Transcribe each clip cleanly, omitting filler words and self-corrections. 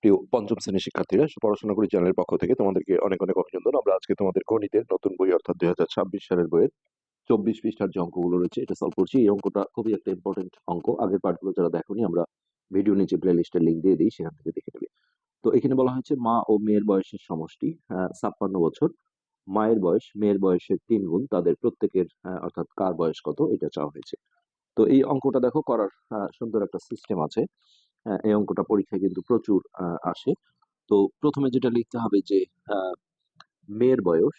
প্রিয় পঞ্চম শ্রেণীর শিক্ষার্থীরা, পড়াশোনা করি চ্যানেলের পক্ষ থেকে তোমাদেরকে অনেক অনেক অভিনন্দন। আমরা আজকে তোমাদের গণিতের নতুন বই অর্থাৎ 2026 সালের বইয়ের 24 পৃষ্ঠার যে অঙ্কগুলো রয়েছে এটা সলভ করছি। এই অঙ্কটা খুবই একটা ইম্পর্টেন্ট অঙ্ক। আগের পার্টগুলো যারা দেখোনি, আমরা ভিডিও নিচে প্লে লিস্টের লিঙ্ক দিয়ে দিই, সেখান থেকে দেখে নেবে। তো এখানে বলা হয়েছে মা ও মেয়ের বয়সের সমষ্টি 56 বছর। মায়ের বয়স মেয়ের বয়সের 3 গুণ, তাদের প্রত্যেকের অর্থাৎ কার বয়স কত এটা চাওয়া হয়েছে। তো এই অঙ্কটা দেখো করার সুন্দর একটা সিস্টেম আছে। এই অঙ্কটা পরীক্ষায় কিন্তু প্রচুর আসে। তো প্রথমে যেটা লিখতে হবে যে আহ, মেয়ের বয়স,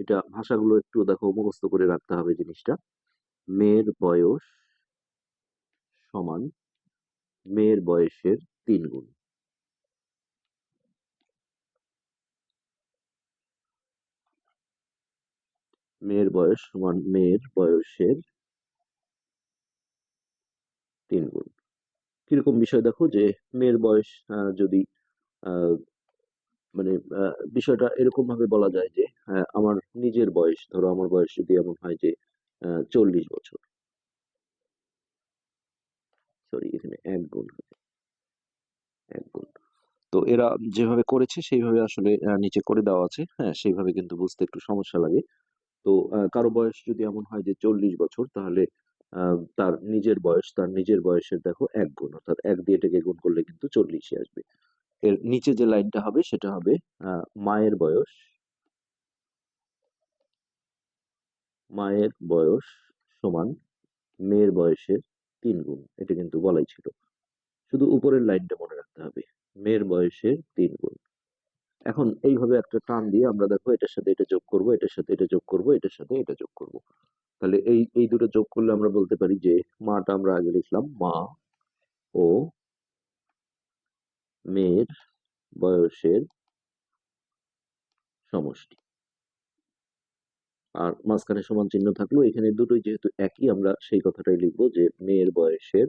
এটা ভাষাগুলো একটু দেখো মুখস্থ করে রাখতে হবে জিনিসটা। মেয়ের বয়স সমান মেয়ের বয়সের 3 গুণ। মেয়ের বয়স সমান মেয়ের বয়সের 3 গুণ। কিরকম বিষয় দেখো যে মেয়ের বয়স যদি আহ, মানে বিষয়টা এরকম ভাবে বলা যায় যে আমার নিজের বয়স, ধরো আমার বয়স যদি এমন হয় যে 40 বছর, সরি এখানে 1 গুণ হবে, 1 গুণ। তো এরা যেভাবে করেছে সেইভাবে আসলে নিচে করে দেওয়া আছে, হ্যাঁ সেইভাবে কিন্তু বুঝতে একটু সমস্যা লাগে। তো কারো বয়স যদি এমন হয় যে 40 বছর, তাহলে তার নিজের বয়সের দেখো 1 গুণ, অর্থাৎ 1 দিয়ে এটাকে গুণ করলে কিন্তু 40 আসবে। এর নিচে যে লাইনটা হবে সেটা হবে মায়ের বয়স, মায়ের বয়স সমান মেয়ের বয়সের 3 গুণ। এটা কিন্তু বলাই ছিল, শুধু উপরের লাইনটা মনে রাখতে হবে, মেয়ের বয়সের 3 গুণ। এখন এইভাবে একটা টান দিয়ে আমরা দেখো এটার সাথে এটা যোগ করব, এটার সাথে এটা যোগ করব, এটার সাথে এটা যোগ করব। তাহলে এই এই দুটো যোগ করলে আমরা বলতে পারি যে মাটা আমরা আগে লিখলাম মা ও মেয়ের বয়সের সমষ্টি। আর মাঝখানে সমান চিহ্ন থাকলো, এখানে দুটোই যেহেতু একই, আমরা সেই কথাটাই লিখবো যে মেয়ের বয়সের,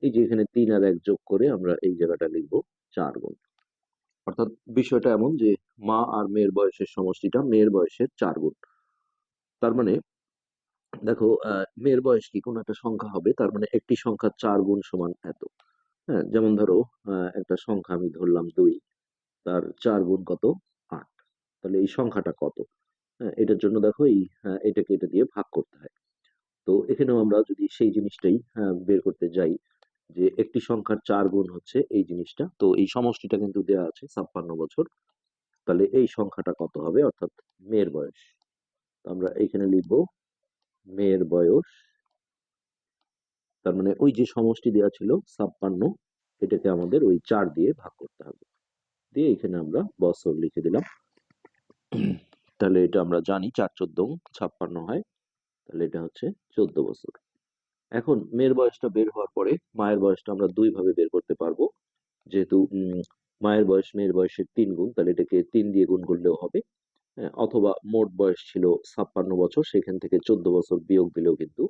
এই যে এখানে 3 আর 1 যোগ করে আমরা এই জায়গাটা লিখবো 4 গুণ। অর্থাৎ বিষয়টা এমন যে মা আর মেয়ের বয়সের সমষ্টিটা মেয়ের বয়সের 4 গুণ। তার মানে দেখো মেয়ের বয়স কি কোন একটা সংখ্যা হবে, তার মানে একটি সংখ্যা 4 গুণ সমান এত। হ্যাঁ, যেমন ধরো একটা সংখ্যা আমি ধরলাম 2, তার 4 গুণ কত? 8। তাহলে এই সংখ্যাটা কত? হ্যাঁ, এটার জন্য দেখো এটাকে এটা দিয়ে ভাগ করতে হয়। তো এখানেও আমরা যদি সেই জিনিসটাই বের করতে যাই যে একটি সংখ্যার 4 গুণ হচ্ছে এই জিনিসটা, তো এই সমষ্টিটা কিন্তু দেওয়া আছে 56 বছর। তাহলে এই সংখ্যাটা কত হবে, অর্থাৎ মেয়ের বয়স। তো আমরা এইখানে লিখবো মেয়ের বয়স, তার মানে ওই যে সমষ্টি দেওয়া ছিল 56, এটাকে আমাদের ওই 4 দিয়ে ভাগ করতে হবে। দিয়ে এখানে আমরা বছর লিখে দিলাম। তাহলে এটা আমরা জানি 4 × 14 = 56 হয়। তাহলে এটা হচ্ছে 14 বছর। এখন মেয়ের বয়সটা বের হওয়ার পরে মায়ের বয়সটা আমরা দুই ভাবে বের করতে পারবো। যেহেতু মায়ের বয়স মেয়ের বয়সের 3 গুণ, তাহলে এটাকে 3 দিয়ে গুণ করলেও হবে। হ্যাঁ, অথবা মোট বয়স ছিল 56 বছর, সেখান থেকে 14 বছর বিয়োগ দিলেও কিন্তু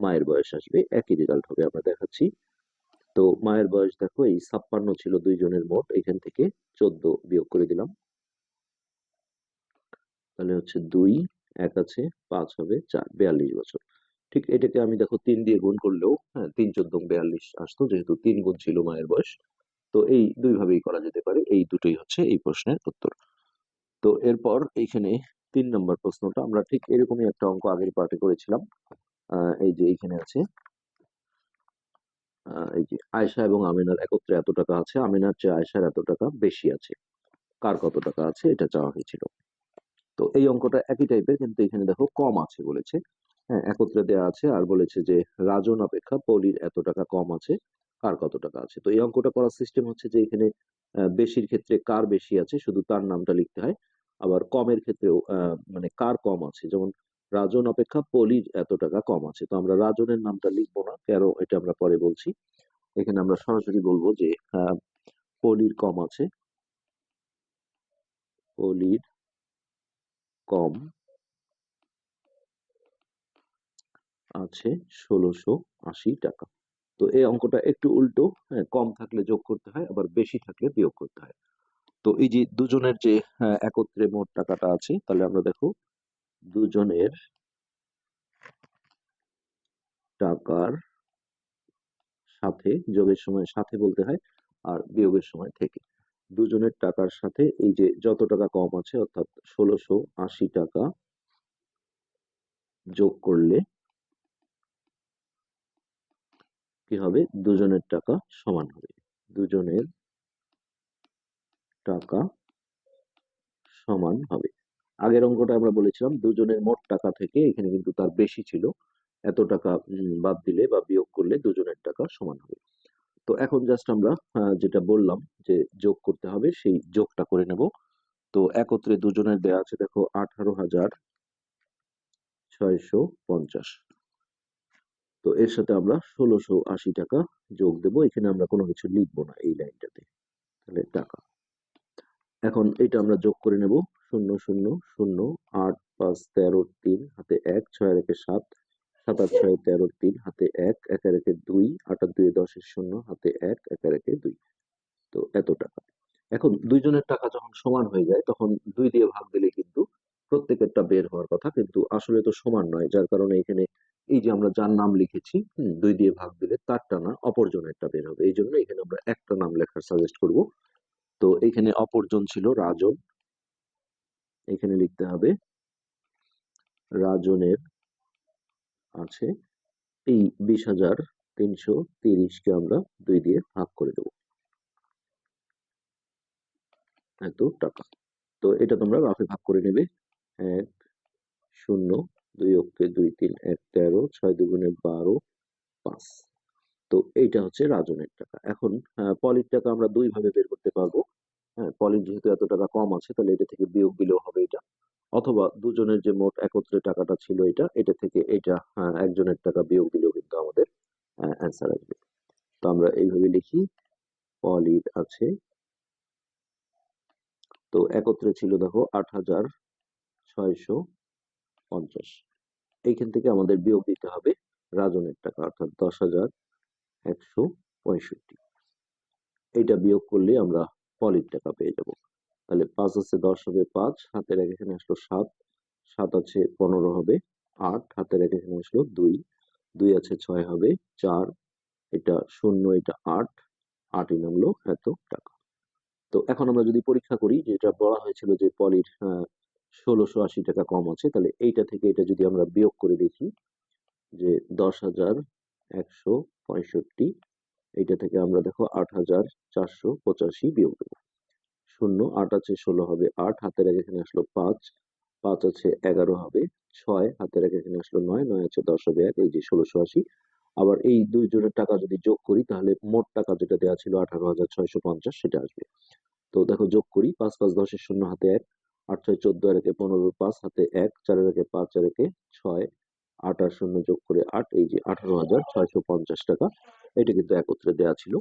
মায়ের বয়স আসবে, একই রেজাল্ট হবে। আমরা দেখাচ্ছি। তো মায়ের বয়স দেখো এই 56 ছিল দুইজনের মোট, এখান থেকে 14 বিয়োগ করে দিলাম, তাহলে হচ্ছে 2, 1 আছে 5 হবে 4, 42 বছর। ঠিক এটাকে আমি দেখো 3 দিয়ে গুণ করলেও, হ্যাঁ 3 × 14 = 42 আসতো, যেহেতু 3 গুণ ছিল মায়ের বয়স। তো এই দুই ভাবেই করা যেতে পারে, এই দুটোই হচ্ছে এই প্রশ্নের উত্তর। তো এরপর এইখানে 3 নম্বর প্রশ্নটা আমরা ঠিক এরকমই একটা অঙ্ক আগের পার্টে করেছিলাম। এই যে এইখানে আছে এই যে আয়েশা এবং আমিনার একত্রে এত টাকা আছে, আমিনার চেয়ে আয়েশার এত টাকা বেশি আছে, কার কত টাকা আছে এটা চাওয়া হয়েছিল। তো এই অঙ্কটা একই টাইপের, কিন্তু এখানে দেখো কম আছে বলেছে। হ্যাঁ, একত্রে দেওয়া আছে আর বলেছে যে রাজন অপেক্ষা পলির এত টাকা কম আছে, কার কত টাকা আছে। তো এই অঙ্কটা করার সিস্টেম হচ্ছে যে এখানে বেশির ক্ষেত্রে কার বেশি আছে শুধু তার নামটা লিখতে হয়। আবার কমের ক্ষেত্রেও মানে কার কম আছে, যেমন রাজন অপেক্ষা পলির এত টাকা কম আছে, তো আমরা রাজনের নামটা লিখবো না, কেন এটা আমরা পরে বলছি। এখানে আমরা সরাসরি বলবো যে পলির কম আছে, পলির কম আছে 1680 টাকা। তো এই অঙ্কটা একটু উল্টো, হ্যাঁ কম থাকলে যোগ করতে হয়, আবার বেশি থাকলে বিয়োগ করতে হয়। তো এই যে দুজনের যে একত্রে মোট টাকাটা আছে, তাহলে আমরা দেখো দুজনের টাকার সাথে, যোগের সময় সাথে বলতে হয়, আর বিয়োগের সময় থেকে। দুজনের টাকার সাথে এই যে যত টাকা কম আছে অর্থাৎ ১৬৮০ টাকা যোগ করলে কি হবে? দুজনের টাকা সমান হবে। দুজনের টাকা সমান হবে। আগের অঙ্কটা আমরা বলেছিলাম দুজনের মোট টাকা থেকে এখানে কিন্তু তার বেশি ছিল, এত টাকা বাদ দিলে বা বিয়োগ করলে দুজনের টাকা সমান হবে। তো এখন জাস্ট আমরা যেটা বললাম যে যোগ করতে হবে সেই যোগটা করে নেব। তো একত্রে দুজনের দেয়া আছে দেখো ১৮,৬৫০। তো এর সাথে আমরা ১৬৮০ টাকা যোগ দেব। এখানে আমরা কোনো কিছু লিখবো না এই লাইনটাতে, তাহলে টাকা। এখন এটা আমরা যোগ করে নেব। ০০০ ৮ ৫ ১৩ ৩ হাতে ১ ৬ আর ১ ৭ ৭ ৮ ৬ ১৩ ৩ হাতে ১ ১ আর ১ ২ ৮ আর ২ ১০ ০ হাতে ১ ১ আর ১ ২। তো এত টাকা। এখন দুইজনের টাকা যখন সমান হয়ে যায় তখন ২ দিয়ে ভাগ দিলে কিন্তু প্রত্যেকেরটা বের হওয়ার কথা, কিন্তু আসলে তো সমান নয়, যার কারণে এখানে এই যে আমরা যার নাম লিখেছি ২ দিয়ে ভাগ দিলে তারটা না অপরজনেরটা বের হবে, এই জন্য এখানে আমরা একটা নাম লেখার সাজেস্ট করব। তো এখানে অপরজন ছিল রাজন, এখানে লিখতে হবে রাজনের আছে এই ২০,৩৩০ কে আমরা ২ দিয়ে ভাগ করে দেব, এত টাকা। তো এটা তোমরা রাফে ভাগ করে নেবে। ১ ০ ২ অক্ষে ২ ৩ ১ ১৩ ৬ দুগুণে ১২ ৫। তো এইটা হচ্ছে রাজনের টাকা। এখন পলির টাকা আমরা দুই ভাবে বের করতে পারবো। হ্যাঁ, পলির যেহেতু এত টাকা কম আছে তাহলে এটা থেকে বিয়োগ দিলেও হবে এটা, অথবা দুজনের যে মোট একত্রে টাকাটা ছিল এটা থেকে এটা একজনের টাকা বিয়োগ দিলেও কিন্তু আমাদের অ্যান্সার আসবে। তো আমরা এইভাবে লিখি, পলির আছে, তো একত্রে ছিল দেখো ৮,৬৫০। এইখান থেকে আমাদের বিয়োগ দিতে হবে রাজনের টাকা অর্থাৎ ১০,১৬৫। এইটা বিয়োগ করলে আমরা পলির টাকা পেয়ে যাব। তাহলে ৫ আছে ১০ হবে ৫, হাতের এক এখানে আসলো ৭, ৭ আছে ১৫ হবে ৮, হাতের এক এখানে আসলো ২, ২ আছে ৬ হবে ৪, এটা ০ এটা ৮, ৮ই নামলো এত টাকা। তো এখন আমরা যদি পরীক্ষা করি, যেটা বলা হয়েছিল যে পলির ১৬৮০ টাকা কম আছে, তাহলে এইটা থেকে এটা যদি আমরা বিয়োগ করে দেখি যে ১০,১৬৫, এইটা থেকে আমরা দেখো ৮,৪৮৫ বিয়োগ দেবো। ০ ৮ আছে ১৬ হবে ৮, হাতের এক এখানে আসলো ৫, ৫ আছে ১১ হবে ৬, হাতের এক এখানে আসলো ৯, ৯ আছে ১০ হবে ১, এই যে ১৬৮০। আবার এই দুইজনের টাকা যদি যোগ করি তাহলে মোট টাকা যেটা দেওয়া ছিল ১৮,৬৫০ সেটা আসবে। তো দেখো যোগ করি, ৫ ৫ ১০ এর ০ হাতে ১, ৮ ৬ ১৪ আর একে ১৫, ৫ হাতে ১, ৪ আর একে ৫ আর একে ৬, ৮ আর ০ যোগ করে ৮, এই যে ১৮,৬৫০ টাকা, এটা কিন্তু একত্রে দেওয়া ছিল।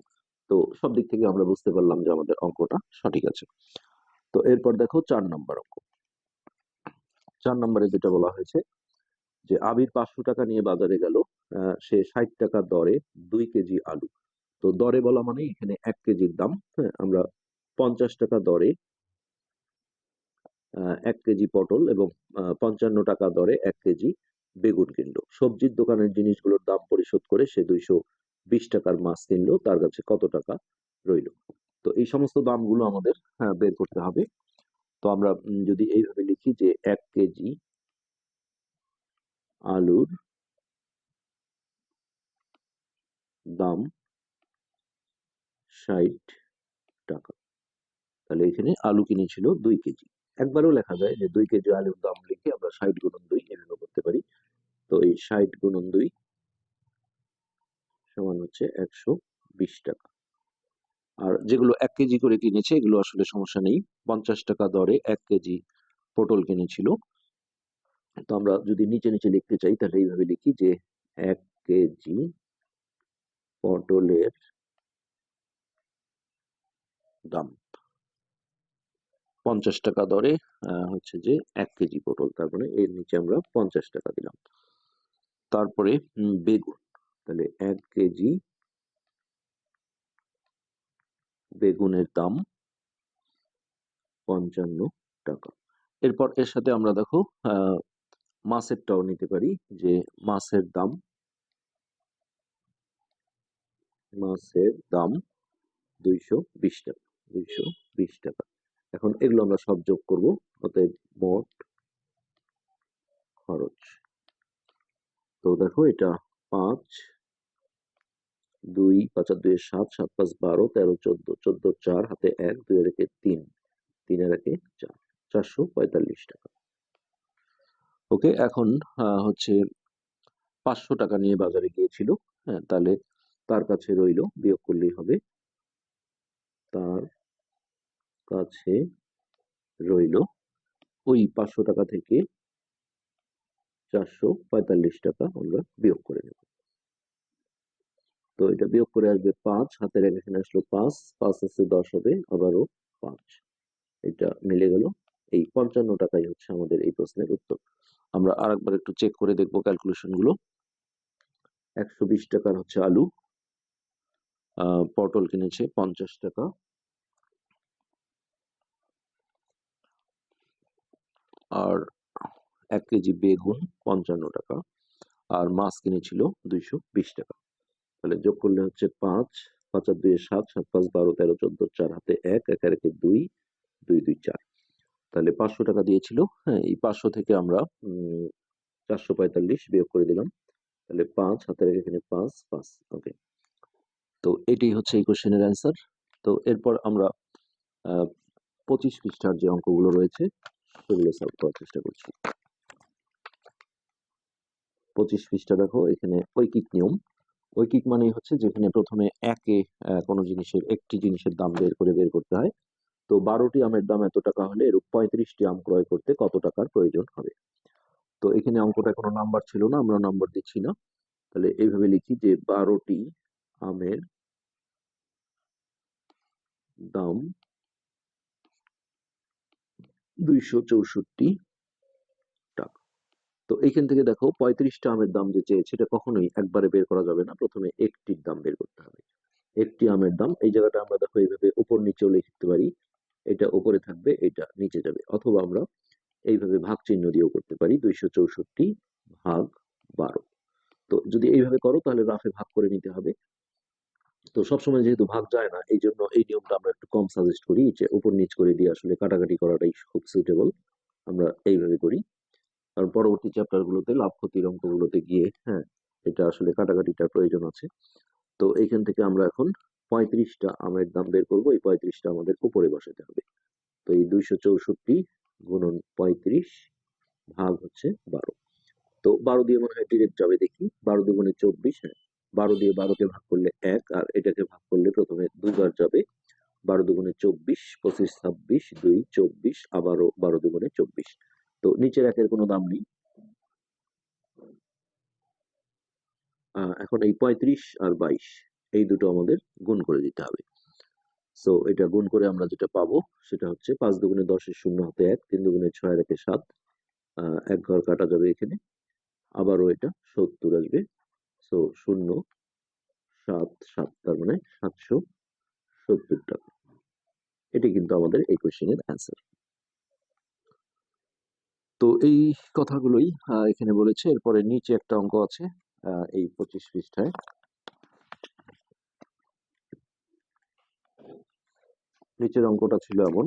তো সব দিক থেকে আমরা বুঝতে পারলাম যে আমাদের অঙ্কটা সঠিক আছে। তো এরপর দেখো ৪ নম্বর অঙ্ক। ৪ নম্বরে যেটা বলা হয়েছে যে আবির ৫০০ টাকা নিয়ে বাজারে গেল, সে ৬০ টাকা দরে ২ কেজি আলু। তো দরে বলা মানে এখানে ১ কেজির দাম। হ্যাঁ, আমরা ৫০ টাকা দরে ১ কেজি পটল এবং ৫৫ টাকা দরে ১ কেজি বেগুন কিনলো। সবজির দোকানের জিনিসগুলোর দাম পরিশোধ করে সে ২২০ টাকার মাছ কিনলো, তার কাছে কত টাকা রইল? তো এই সমস্ত দামগুলো আমাদের বের করতে হবে। তো আমরা যদি এইভাবে লিখি যে ১ কেজি আলুর দাম ৬০ টাকা, তাহলে এখানে আলু কিনেছিল ২ কেজি। একবারও লেখা যায় যে ২ কেজি আলুর দাম লিখে আমরা ৬০ গুণন ২ এভাবে করতে পারি। তো এই ৬০ গুণন ২ সমান হচ্ছে ১২০ টাকা। আর যেগুলো ১ কেজি করে কিনেছে এগুলো আসলে সমস্যা নেই। ৫০ টাকা দরে ১ কেজি পটল কিনেছিল। তো আমরা যদি নিচে লিখতে চাই তাহলে এইভাবে লিখি যে ১ কেজি পটলের দাম ৫০ টাকা দরে হচ্ছে যে ১ কেজি পটল, তার মানে এর নিচে আমরা ৫০ টাকা দিলাম। তারপরে বেগুন, তাহলে ১ কেজি বেগুনের দাম ৫৫ টাকা। এরপর এর সাথে আমরা দেখো মাছেরটাও নিতে পারি যে মাছের দাম মাছের দাম 220 টাকা। 220 টাকা। এখন এগুলো আমরা সব যোগ করব, অতএব মোট খরচ। তো দেখো এটা 5, 2, 5 আর 2 7, 7 5 12, 13 14, 14 4 হাতে 1, 2 এর একে 3, 3 এর একে 4, 445 টাকা। ওকে, এখন হচ্ছে 500 টাকা নিয়ে বাজারে গিয়েছিল। হ্যাঁ, তাহলে তার কাছে রইল, বিয়োগ করলেই হবে, তার কাছে রইল ওই 500 টাকা থেকে 445 টাকা আমরা বিয়োগ করে নেব। তো এটা বিয়োগ করে আসবে 5, হাতের এক এখানে আসলো 5, 5 আছে 10 হবে, আবারও 5, এটা মিলে গেল। এই 55 টাকাই হচ্ছে আমাদের এই প্রশ্নের উত্তর। আমরা আরেকবার একটু চেক করে দেখবো ক্যালকুলেশন গুলো। 120 টাকার হচ্ছে আলু, পটল কিনেছে 50 টাকা, আর 1 কেজি বেগুন 55 টাকা, আর মাছ কিনেছিল 220 টাকা। তাহলে যোগ করলে হচ্ছে 5, 5 আর 2 7, 7 5 12 13 14, 4 হাতে 1, 1 আর 1 2, 2 2 4। তাহলে 500 টাকা দিয়েছিল। হ্যাঁ, এই 500 থেকে আমরা 445 বিয়োগ করে দিলাম। তাহলে 5 হাতের এখানে 5 5। ওকে, তো এটাই হচ্ছে এই কোশ্চেনের অ্যান্সার। তো এরপর আমরা 25 পৃষ্ঠার যে অঙ্কগুলো রয়েছে সেগুলো সলভ করার চেষ্টা করছি। 25 পৃষ্ঠা দেখো, এখানে ঐকিক নিয়ম। ঐকিক মানে হচ্ছে যেখানে প্রথমে একে কোনো জিনিসের একটি জিনিসের দাম বের করতে হয়। তো 12টি আমের দাম এত টাকা হলে এরূপ 35টি আম ক্রয় করতে কত টাকার প্রয়োজন হবে। তো এখানে অঙ্কটা কোনো নাম্বার ছিল না, আমরা নাম্বার দিচ্ছি না। তাহলে এইভাবে লিখি যে 12টি আমের দাম 264 টাকা। তো এইখান থেকে দেখো 35টা আমের দাম যে চেয়েছে এটা কখনোই একবারে বের করা যাবে না, প্রথমে একটির দাম বের করতে হবে। একটি আমের দাম, এই জায়গাটা আমরা দেখো এইভাবে উপর নিচেও লিখতে পারি, এটা উপরে থাকবে, এটা নিচে যাবে, অথবা আমরা এইভাবে ভাগ চিহ্ন দিয়েও করতে পারি, 264 ভাগ 12। তো যদি এইভাবে করো তাহলে রাফে ভাগ করে নিতে হবে। তো সবসময় যেহেতু ভাগ যায় না, এই জন্য এই নিয়মটা আমরা একটু কম সাজেস্ট করি, যে উপর নিচ করে দিয়ে আসলে কাটাকাটি করাটাই খুব সুইটেবল। আমরা এইভাবে করি, কারণ পরবর্তী চ্যাপ্টার গুলোতে লাভ ক্ষতির অঙ্কগুলোতে গিয়ে হ্যাঁ এটা আসলে কাটাকাটিটার প্রয়োজন আছে। তো এইখান থেকে আমরা এখন 35টা আমের দাম বের করবো, এই 35টা আমাদের উপরে বসাতে হবে। তো এই 264 গুণন 35 ভাগ হচ্ছে 12। তো 12 দিয়ে মনে হয় ডিরেক্ট যাবে, দেখি 12 দুগুণে 24। হ্যাঁ, 12 দিয়ে 12কে ভাগ করলে 1, আর এটাকে ভাগ করলে প্রথমে দুইবার যাবে। 12 দুগুণে 24, 25 26, 2 24, আবারও 12 দুগুণে 24। তো নিচের একের কোনো দাম নেই। এখন এই 35 আর 22 এই দুটো আমাদের গুণ করে দিতে হবে। সো এটা গুণ করে আমরা যেটা পাবো সেটা হচ্ছে 5 দুগুণে 10 এর শূন্য হাতে 1, 3 দুগুণে 6 আর 1 7, এক ঘর কাটা যাবে এখানে, আবারও এটা 70 আসবে। সো 0 7 7, তার মানে 770 টাকা। এটি কিন্তু আমাদের এই কোশ্চেনের অ্যান্সার। তো এই কথাগুলোই এখানে বলেছে। এরপরে নিচে একটা অঙ্ক আছে এই 25 পৃষ্ঠায়। নিচের অঙ্কটা ছিল এমন: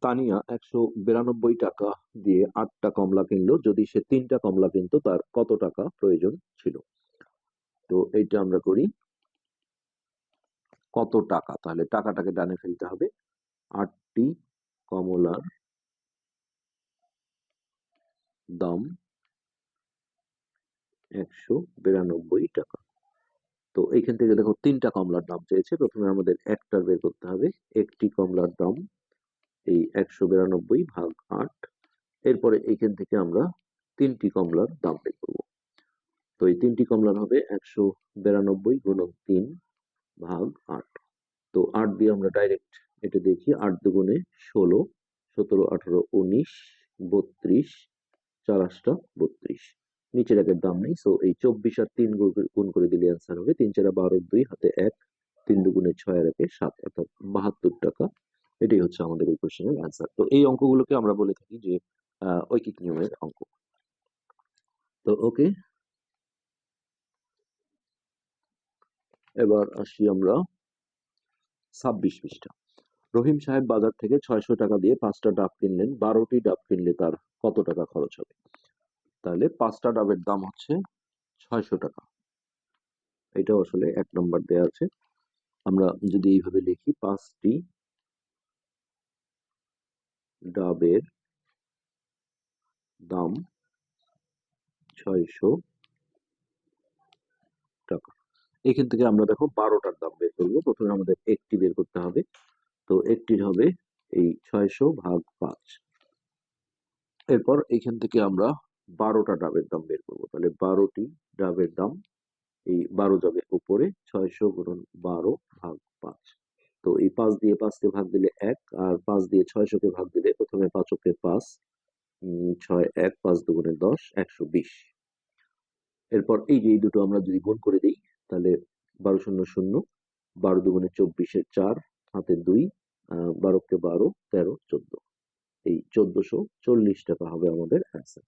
তানিয়া 192 টাকা দিয়ে 8টা কমলা কিনলো, যদি সে 3টা কমলা কিনতো তার কত টাকা প্রয়োজন ছিল। তো এইটা আমরা করি কত টাকা, তাহলে টাকাটাকে ডানে ফেলতে হবে। 8টি কমলার দাম 192 টাকা। তো এইখান থেকে দেখো 3টা কমলার দাম চেয়েছে, প্রথমে আমাদের একটার বের করতে হবে। একটি কমলার দাম এই 192 ভাগ 8। এরপরে এইখান থেকে আমরা 3টি কমলার দাম বের করবো। তো এই 3টি কমলার হবে 192 গুণন 3 ভাগ 8। তো 8 দিয়ে আমরা ডাইরেক্ট এটা দেখি, 8 দুগুণে 16, 17 18 19 32, 4 8 32। নিচের একের দাম নেই, সো এই 24 আর 3 গুণ করে দিলে অ্যান্সার হবে 3 4 12, 2 হাতে 1, 3 দুগুণে 6 আর 1 7, অর্থাৎ 72 টাকা। এটাই হচ্ছে আমাদের এই কোশ্চেনের অ্যান্সার। তো এই অঙ্কগুলোকে আমরা বলে থাকি যে ঐকিক নিয়মের অঙ্ক। তো ওকে, এবার আসি আমরা 26 পৃষ্ঠা। রহিম সাহেব বাজার থেকে 600 টাকা দিয়ে 5টা ডাব কিনলেন। 12টি ডাব কিনলে তার কত টাকা খরচ হবে? তাহলে 5টা ডাবের দাম হচ্ছে 600 টাকা। এটাও আসলে 1 নম্বর দেয়া আছে। আমরা যদি এইভাবে লিখি, 5টি ডাবের দাম 600 টাকা। এখান থেকে আমরা দেখো 12টার দাম বের করবো। প্রথমে আমাদের একটি বের করতে হবে। তো একটির হবে এই 600 ভাগ 5। এরপর এখান থেকে আমরা 12টা ডাবের দাম বের করবো। তাহলে 12টি ডাবের দাম, এই 12 যাবে উপরে, 600 গুণন 12 ভাগ 5। তো এই 5 দিয়ে 5কে ভাগ দিলে 1, আর 5 দিয়ে 600কে ভাগ দিলে প্রথমে 5 কে 5, 6 1, 5 দুগুণে 10, 120। এরপর এই যে এই দুটো আমরা যদি গুণ করে দিই, তাহলে 12 শূন্য শূন্য, 12 দুগুণে 24, 4 হাতে 2, 12 কে 12, 13, 14, এই 1440 টাকা হবে আমাদের অ্যান্সার।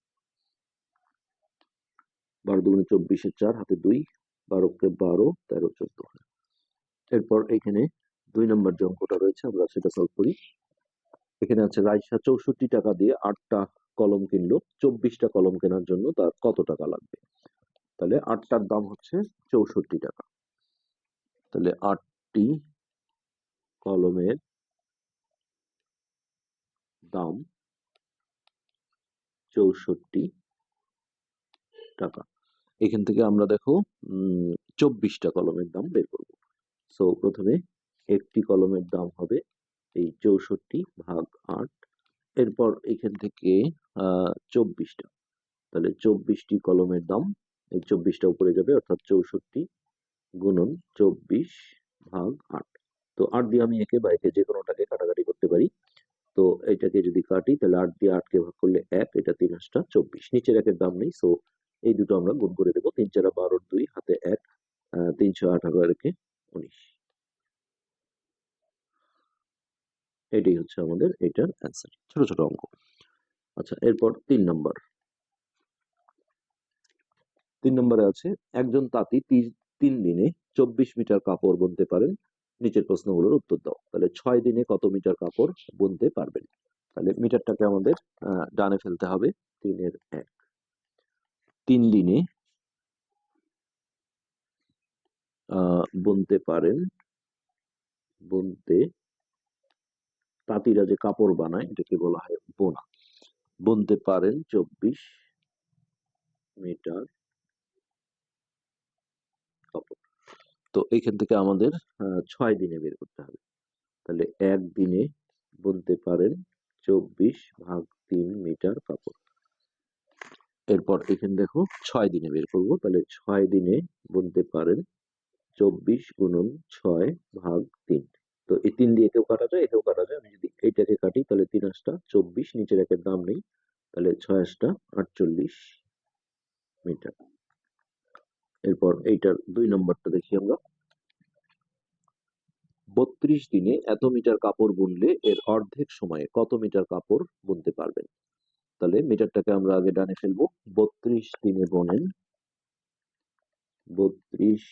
12 দুগুণে 24, 4 হাতে 2, 12 কে 12, 13, 14। এরপর এখানে 2 নম্বর যে অঙ্কটা রয়েছে আমরা সেটা সলভ করি। এখানে আছে রাইসা 64 টাকা দিয়ে 8টা কলম কিনলো। 24টা কলম কেনার জন্য তার কত টাকা লাগবে? তাহলে 8টার দাম হচ্ছে 64 টাকা। তাহলে 8টি কলমের দাম 64 টাকা। এখান থেকে আমরা দেখো 24টা কলমের দাম বের করব। সো প্রথমে একটি কলমের দাম হবে এই 64 ভাগ 8। এরপর এখান থেকে 24টা, তাহলে 24টি কলমের দাম, এই 24টা উপরে যাবে, অর্থাৎ 64 গুণন 24 ভাগ 8। তো 8 দিয়ে আমি একে বা একে যে কোনোটাকে কাটাকাটি করতে পারি। তো এটাকে যদি কাটি তাহলে 8 দিয়ে 8 কে ভাগ করলে 1, এটা 3 8 24। নিচের একের দাম নেই, সো এই দুটো আমরা গুণ করে দেবো। 3 4 12, 2 হাতে 1, 318 একে 19। এটাই হচ্ছে আমাদের এটার অ্যান্সার। ছোট ছোট অঙ্ক। আচ্ছা, এরপর 3 নম্বর। 3 নম্বরে আছে একজন তাঁতি 3 দিনে 24 মিটার কাপড় বুনতে পারেন। নিচের প্রশ্নগুলোর উত্তর দাও। তাহলে 6 দিনে কত মিটার কাপড় বুনতে পারবেন? তাহলে মিটারটাকে আমাদের ডানে ফেলতে হবে। 3 এর 1। 3 দিনে বুনতে পারেন, বুনতে, তাঁতিরা যে কাপড় বানায় এটাকে বলা হয় বোনা। বুনতে পারেন 24 মিটার কাপড়। তো এইখান থেকে আমাদের 6 দিনে বের করতে হবে। তাহলে 1 দিনে বুনতে পারেন 24 ভাগ 3 মিটার কাপড়। এরপর এখানে দেখো 6 দিনে বের করব। তাহলে 6 দিনে বুনতে পারেন 24 গুণন 6 ভাগ 3। তো এই 3 দিয়ে একেও কাটা যায়, একেও কাটা যায়। আমি যদি এইটাকে কাটি তাহলে 3 8 24, নিচের একের দাম নেই, তাহলে 6 8 48 মিটার। এরপর এইটার 2 নম্বরটা দেখি আমরা। 32 দিনে এত মিটার কাপড় বুনলে এর অর্ধেক সময়ে কত মিটার কাপড় বুনতে পারবেন? তাহলে মিটারটাকে আমরা আগে ডানে ফেলবো। 32 দিনে বোনেন, 32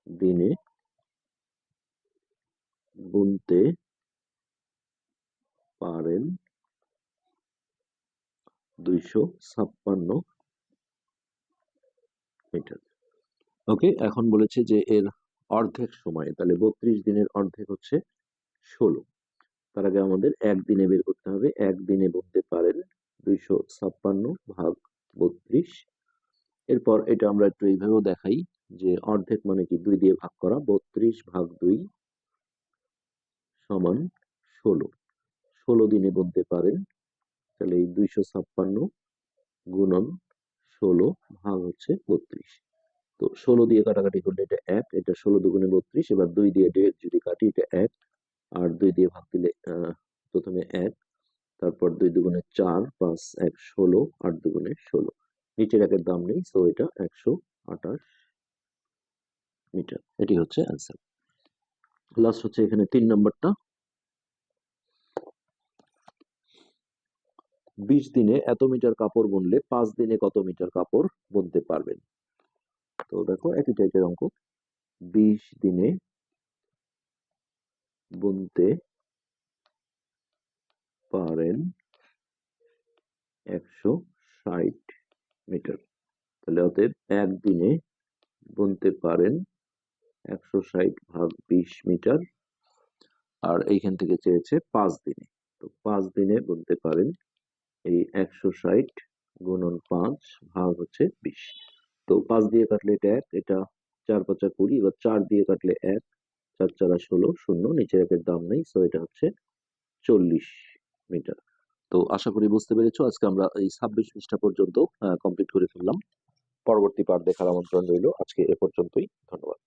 দিনে বুনতে পারেন 256 মিটার। ওকে, এখন বলেছে যে এর অর্ধেক সময়, তাহলে 32 দিনের অর্ধেক হচ্ছে 16। তার আগে আমাদের 1 দিনে বের করতে হবে। 1 দিনে বুনতে পারেন 256 ভাগ 32। এরপর এটা আমরা একটু এইভাবেও দেখাই যে অর্ধেক মানে কি 2 দিয়ে ভাগ করা। 32 ভাগ 2 সমান 16। 16 দিনে বুনতে পারেন, তাহলে এই 256 গুণন 16 ভাগ হচ্ছে 32। তো 16 দিয়ে কাটাকাটি করলে এটা 1, এটা 16 দুগুণে 32। এবার 2 দিয়ে যদি কাটি এটা 1, আর 2 দিয়ে ভাগ দিলে প্রথমে 1, তারপর 2 দুগুণে 4, 5 1 16, 8 দুগুণে 16। নিচের একের দাম নেই, সো এটা 128 মিটার। এটি হচ্ছে অ্যান্সার। লাস্ট হচ্ছে এখানে 3 নম্বরটা। 20 দিনে এত মিটার কাপড় বুনলে 5 দিনে কত মিটার কাপড় বুনতে পারবেন? তো দেখো একই টাইপের অঙ্ক। 20 দিনে বুনতে পারেন 160 মিটার। তাহলে অতএব একদিনে বুনতে পারেন 160 ভাগ 20 মিটার। আর এইখান থেকে চেয়েছে 5 দিনে। তো 5 দিনে বুনতে পারেন এই 160 গুণন 5 ভাগ হচ্ছে 20। তো 5 দিয়ে কাটলে এটা 1, এটা 4 5 20, এবার 4 দিয়ে কাটলে 1, 4 4 16, শূন্য, নিচের একের দাম নেই, সো এটা হচ্ছে 40 মিটার। তো আশা করি বুঝতে পেরেছো। আজকে আমরা এই 26 পৃষ্ঠা পর্যন্ত কমপ্লিট করে ফেললাম। পরবর্তী পার্ট দেখার আমন্ত্রণ রইল। আজকে এ পর্যন্তই। ধন্যবাদ।